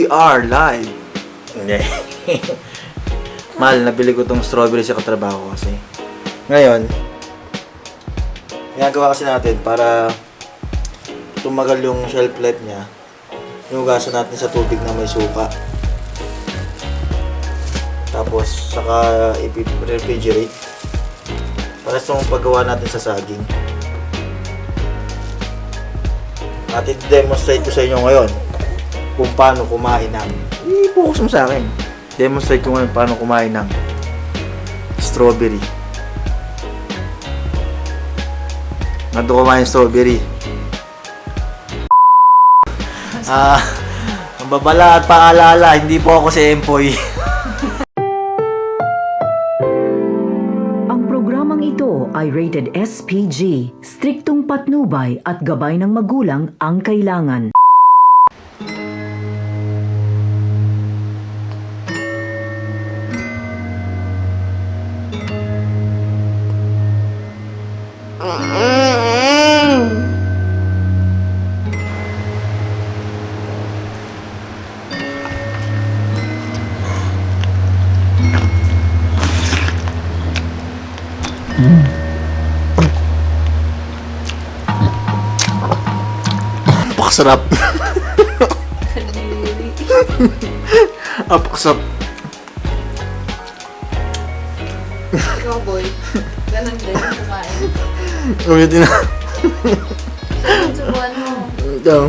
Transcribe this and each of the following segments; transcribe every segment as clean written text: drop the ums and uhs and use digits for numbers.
We are live. Hindi. Mahal, nabili ko tong strawberry sa katrabaho kasi. Ngayon, ginagawa kasi natin para tumagal yung shelf life niya. Inugasan natin sa tubig na may suka. Tapos, saka i-refrigerate. Para sa paggawa natin sa saging. At i-demonstrate ko sa inyo ngayon kung paano kumain ng i-focus mo sa akin. Demonstrate ko ngayon paano kumain ng strawberry. Nado kumain strawberry. Ang babala at paalala, hindi po ako si Empoy. Ang programang ito ay rated SPG. Striktong patnubay at gabay ng magulang ang kailangan. Apakasarap. Apakasarap. Ikaw, boy. Ganon din kumain. Ulitin na. Subuhan mo. Ikaw.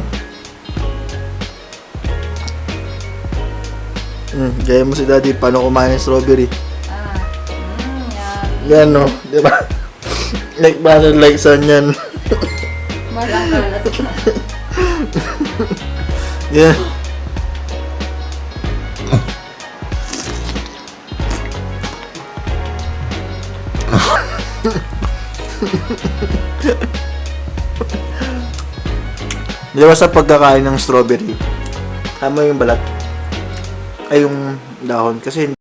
Gaya mo si daddy, paano kumain ng strawberry? Yan. Yan no, di ba? Like banana like san yan. Malang kalat. Yan. Di ba sa pagkakain ng strawberry, tama yung balat, ay yung dahon, kasi hindi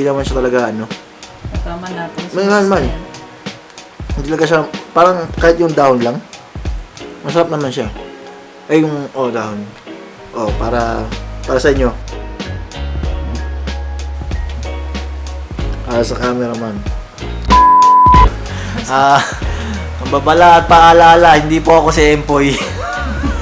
naman siya talaga ano. Tama natin. Man. Hindi talaga siya, parang kahit yung dahon lang, masarap naman siya. Ay yung, dahon. Para sa inyo. Para sa cameraman. Ang babala at paalala, hindi po ako si Empoy.